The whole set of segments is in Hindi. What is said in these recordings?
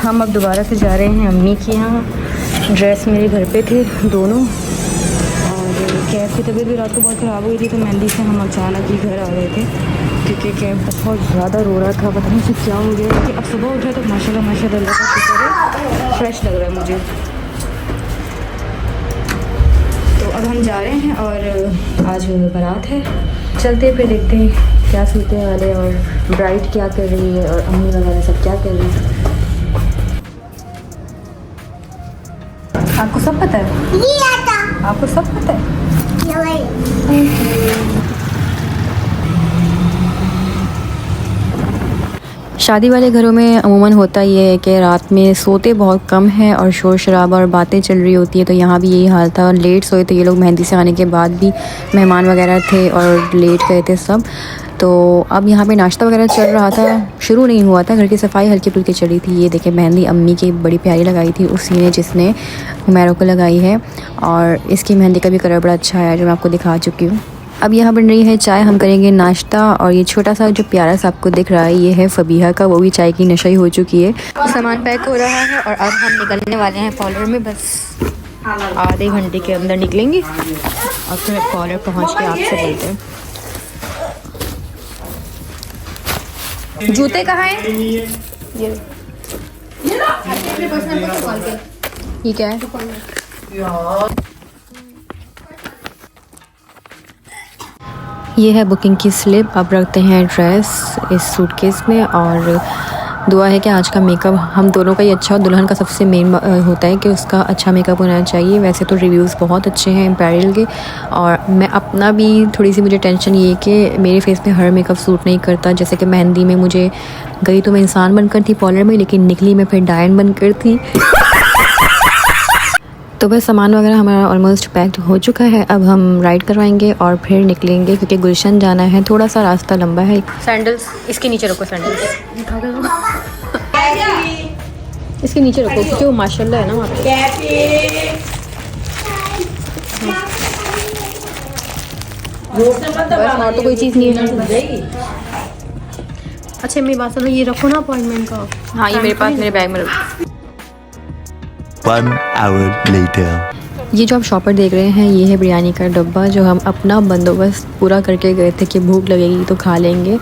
हम अब दोबारा से जा रहे हैं अम्मी के यहाँ। ड्रेस मेरे घर पे थे दोनों, और कैब की तबीयत भी रात को बहुत ख़राब हुई थी, तो मेहंदी से हम अचानक ही घर आ गए थे क्योंकि कैब बहुत ज़्यादा रो रहा था। पता नहीं उसे क्या हो गया कि अब सुबह उठा तो माशाल्लाह माशाल्लाह अल्लाह का शुक्र है, फ्रेश लग रहा है मुझे। तो अब हम जा रहे हैं और आज बारात है, चलते हैं फिर देखते हैं क्या सूटने वाले और ब्राइड क्या कर रही है और अम्मी वगैरह सब क्या कर रही है। आपको सब पता है? आपको सब पता है? शादी वाले घरों में अमूमन होता ये है कि रात में सोते बहुत कम हैं और शोर शराबा और बातें चल रही होती है। तो यहाँ भी यही हाल था, लेट सोए थे ये लोग। मेहंदी से आने के बाद भी मेहमान वगैरह थे और लेट गए थे सब। तो अब यहाँ पे नाश्ता वगैरह चल रहा था, शुरू नहीं हुआ था। घर की सफाई हल्की फुल्की चली थी। ये देखें मेहंदी अम्मी की बड़ी प्यारी लगाई थी उसी ने जिसने हुमैरा को लगाई है, और इसकी मेहंदी का भी कलर बड़ा अच्छा है जो मैं आपको दिखा चुकी हूँ। अब यहाँ बन रही है चाय, हम करेंगे नाश्ता। और ये छोटा सा जो प्यारा सा आपको दिख रहा है ये है फबीहा का, वो भी चाय की नशा ही हो चुकी है। सामान पैक हो रहा है और अब हम निकलने वाले हैं पार्लर में। बस आधे घंटे के अंदर निकलेंगे और फिर पार्लर पहुँच के आपसे मिलते हैं। जूते कहाँ हैं? ये क्या है? ये है बुकिंग की स्लिप। अब रखते हैं ड्रेस इस सूटकेस में, और दुआ है कि आज का मेकअप हम दोनों का ही अच्छा हो। दुल्हन का सबसे मेन होता है कि उसका अच्छा मेकअप होना चाहिए। वैसे तो रिव्यूज़ बहुत अच्छे हैं इम्पेरियल के, और मैं अपना भी थोड़ी सी मुझे टेंशन ये है कि मेरे फेस पे हर मेकअप सूट नहीं करता। जैसे कि मेहंदी में मुझे गई तो मैं इंसान बनकर थी पार्लर में, लेकिन निकली मैं फिर डायन बनकर थी। तो बस सामान वगैरह हमारा ऑलमोस्ट पैक्ड हो चुका है। अब हम राइड करवाएंगे और फिर निकलेंगे क्योंकि गुलशन जाना है। थोड़ा सा रास्ता लंबा है। सैंडल्स इसके नीचे रखो, सैंडल्स इसके नीचे रखो क्योंकि वो माशाल्लाह है ना वहाँ पे। बस और तो कोई चीज़ नहीं है। अच्छा मेरी बात सुनो, ये रखो ना अपॉइंटमेंट का। हाँ ये मेरे पास मेरे बैग में रखो। 1 hour later. ये जो आप शॉपर देख रहे हैं ये है बिरयानी का डब्बा, जो हम अपना बंदोबस्त पूरा करके गए थे कि भूख लगेगी तो खा लेंगे,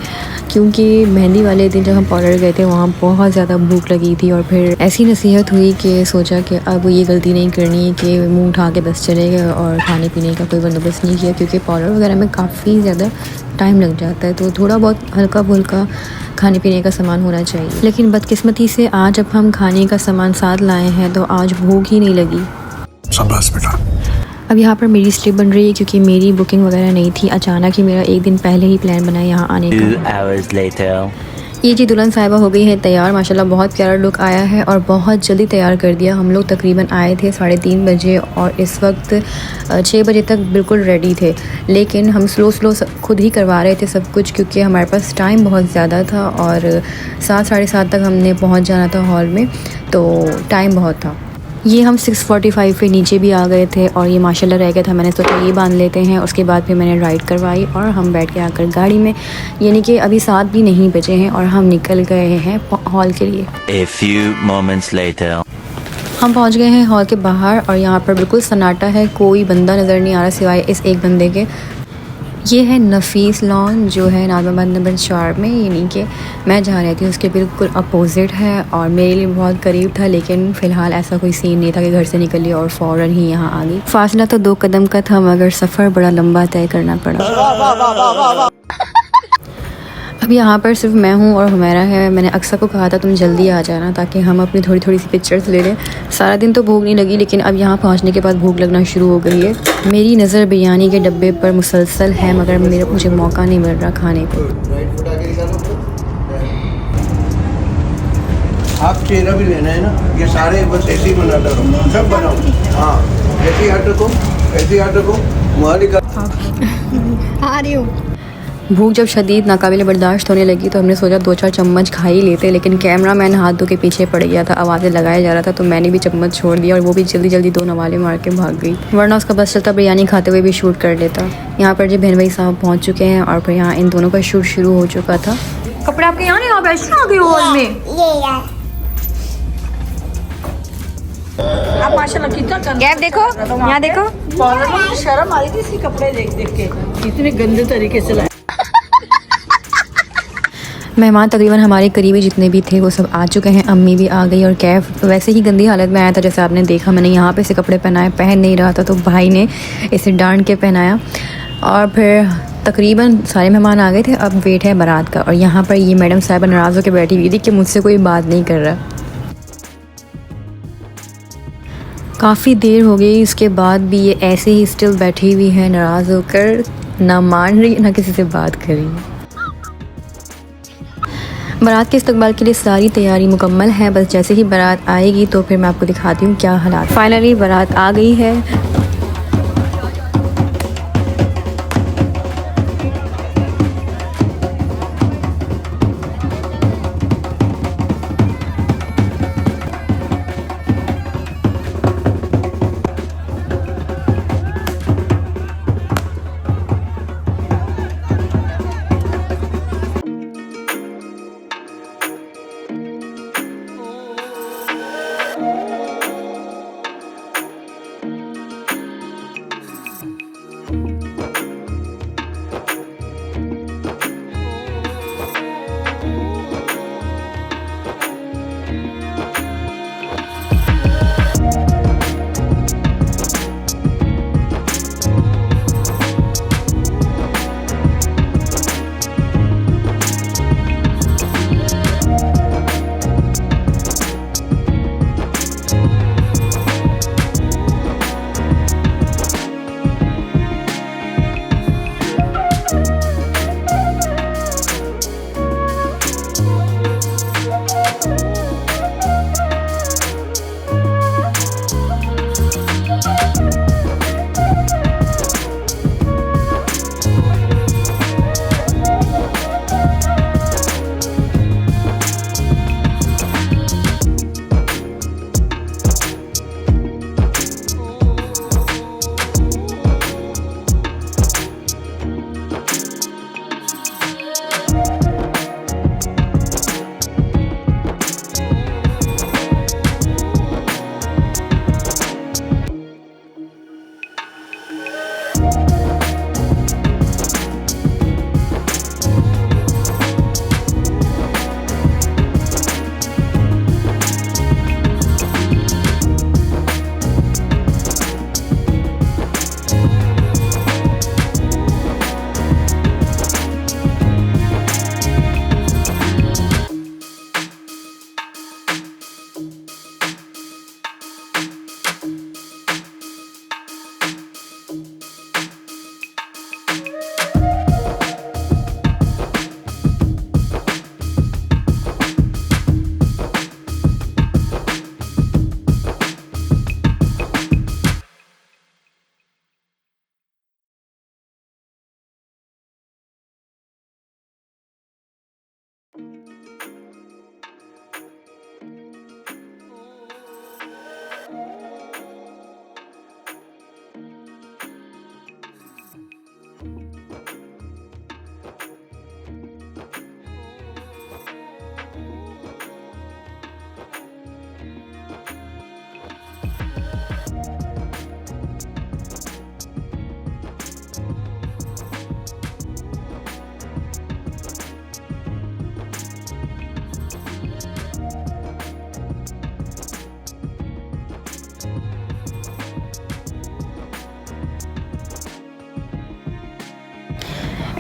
क्योंकि मेहंदी वाले दिन जब हम पार्लर गए थे वहाँ बहुत ज़्यादा भूख लगी थी। और फिर ऐसी नसीहत हुई कि सोचा कि अब ये गलती नहीं करनी कि मुंह उठा के बस चले गए और खाने पीने का कोई बंदोबस्त नहीं किया, क्योंकि पार्लर वगैरह में काफ़ी ज़्यादा टाइम लग जाता है। तो थोड़ा बहुत हल्का फुल्का खाने पीने का सामान होना चाहिए। लेकिन बदकिस्मती से आज जब हम खाने का सामान साथ लाए हैं तो आज भूख ही नहीं लगी। शाबाश बेटा। अब यहाँ पर मेरी स्लिप बन रही है क्योंकि मेरी बुकिंग वगैरह नहीं थी। अचानक ही मेरा एक दिन पहले ही प्लान बना यहाँ आने का। 2 hours later. ये जी दुल्हन साहिबा हो गई है तैयार। माशाल्लाह बहुत प्यारा लुक आया है और बहुत जल्दी तैयार कर दिया। हम लोग तकरीबन आए थे 3:30 बजे और इस वक्त 6 बजे तक बिल्कुल रेडी थे। लेकिन हम स्लो खुद ही करवा रहे थे सब कुछ क्योंकि हमारे पास टाइम बहुत ज़्यादा था और 7 साढ़े 7 तक हमने पहुंच जाना था हॉल में, तो टाइम बहुत था। ये हम 6:45 पे नीचे भी आ गए थे और ये माशाल्लाह रह गया था। मैंने सोचा ये बांध लेते हैं। उसके बाद फिर मैंने राइड करवाई और हम बैठ के आकर गाड़ी में, यानी कि अभी 7 भी नहीं बजे हैं और हम निकल गए हैं हॉल के लिए। A few moments later. हम पहुंच गए हैं हॉल के बाहर और यहाँ पर बिल्कुल सन्नाटा है, कोई बंदा नज़र नहीं आ रहा सिवाय इस एक बंदे के। ये है नफीस लॉन जो है नाज़िमाबाद नंबर 4 में, यानी कि मैं जहाँ रहती हूँ उसके बिल्कुल अपोजिट है और मेरे लिए बहुत करीब था। लेकिन फ़िलहाल ऐसा कोई सीन नहीं था कि घर से निकली और फ़ौरन ही यहाँ आ गई। फासला तो 2 कदम का था मगर सफ़र बड़ा लंबा तय करना पड़ा। अब यहाँ पर सिर्फ मैं हूँ और हुमैरा है। मैंने अक्सर को कहा था तुम जल्दी आ जाना ताकि हम अपनी थोड़ी सी पिक्चर्स ले लें। सारा दिन तो भूख नहीं लगी, लेकिन अब यहाँ पहुँचने के बाद भूख लगना शुरू हो गई है। मेरी नज़र बिरयानी के डब्बे पर मुसलसल है मगर मुझे मौका नहीं मिल रहा खाने को। आप चेहरा भी लेना है ना, ये सारे बस ऐसे ही बनाता रहो, सब बनाओ। हाँ ऐसे ही हाथ रखो, ऐसे ही हाथ रखो, मुहारी का। आ रही हूँ। भूख जब शदीद नाकाबिल बर्दाश्त होने लगी तो हमने सोचा 2-4 चम्मच खा ही लेते, लेकिन कैमरा मैन हाथ धो के पीछे पड़ गया था, आवाज़ें लगाया जा रहा था, तो मैंने भी चम्मच छोड़ दिया और वो भी जल्दी जल्दी 2 नवाले मार के भाग गई, वरना उसका बस चलता बिरयानी खाते हुए भी शूट कर लेता। यहाँ पर जो बहन भाई साहब पहुँच चुके हैं और फिर यहाँ इन दोनों का शूट शुरू हो चुका था। कपड़े आपके यहाँ नहीं, आप ऐसे आ गए हॉल में। आप माशाल्लाह कितना कैफ देखो, यहाँ देखो। पार्लर में शर्म आ रही थी इसके कपड़े देख देख के, इतने गंदे तरीके से लाए। मेहमान तकरीबन हमारे करीबी जितने भी थे वो सब आ चुके हैं। अम्मी भी आ गई और कैफ वैसे ही गंदी हालत में आया था, जैसे आपने देखा। मैंने यहाँ पे से कपड़े पहनाए, पहन नहीं रहा था, तो भाई ने इसे डांट के पहनाया। और फिर तकरीबन सारे मेहमान आ गए थे। अब वेट है बारात का, और यहाँ पर ये मैडम साहिबा नाराज़ होकर बैठी हुई थी कि मुझसे कोई बात नहीं कर रहा। काफ़ी देर हो गई, इसके बाद भी ये ऐसे ही स्टिल बैठी हुई है नाराज़ होकर, ना मान रही ना किसी से बात कर रही है। बारात के इस्तकबाल के लिए सारी तैयारी मुकम्मल है। बस जैसे ही बारात आएगी तो फिर मैं आपको दिखाती हूँ क्या हालात। फाइनली बारात आ गई है।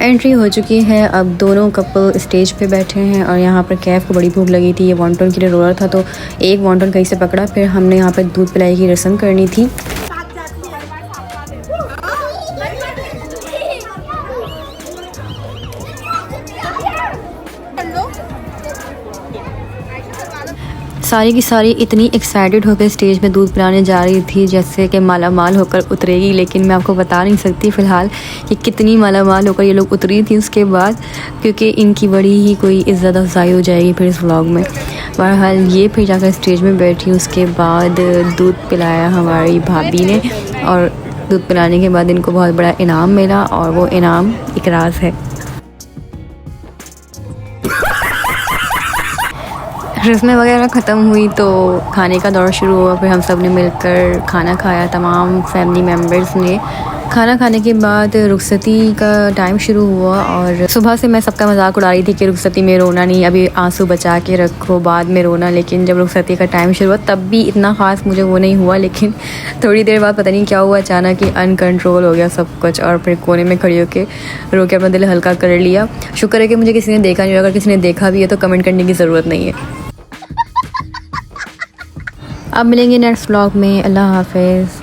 एंट्री हो चुकी है। अब दोनों कपल स्टेज पे बैठे हैं और यहाँ पर कैफ को बड़ी भूख लगी थी। ये वॉन्टन के लिए रो रहा था, तो एक वॉन्टन कहीं से पकड़ा। फिर हमने यहाँ पर दूध पिलाई की रस्म करनी थी। सारी की सारी इतनी एक्साइटेड होकर स्टेज में दूध पिलाने जा रही थी जैसे कि माला माल होकर उतरेगी, लेकिन मैं आपको बता नहीं सकती फ़िलहाल कि कितनी माला माल होकर ये लोग उतरी थी उसके बाद, क्योंकि इनकी बड़ी ही कोई इज़्ज़त अफजाई हो जाएगी फिर इस व्लॉग में। बहरहाल ये फिर जाकर स्टेज में बैठी, उसके बाद दूध पिलाया हमारी भाभी ने, और दूध पिलाने के बाद इनको बहुत बड़ा इनाम मिला, और वो इनाम इकराज़ है। रस्में वगैरह ख़त्म हुई तो खाने का दौर शुरू हुआ। फिर हम सब ने मिलकर खाना खाया, तमाम फैमिली मेम्बर्स ने। खाना खाने के बाद रुखसती का टाइम शुरू हुआ और सुबह से मैं सबका मजाक उड़ा रही थी कि रुखसती में रोना नहीं, अभी आंसू बचा के रखो, बाद में रोना। लेकिन जब रुखसती का टाइम शुरू हुआ तब भी इतना ख़ास मुझे वो नहीं हुआ, लेकिन थोड़ी देर बाद पता नहीं क्या हुआ, अचानक ही अनकंट्रोल हो गया सब कुछ और फिर कोने में खड़ी होकर रो के अपना दिल हल्का कर लिया। शुक्र है कि मुझे किसी ने देखा नहीं, अगर किसी ने देखा भी है तो कमेंट करने की ज़रूरत नहीं है। अब मिलेंगे नेक्स्ट व्लॉग में। अल्लाह हाफ़िज़।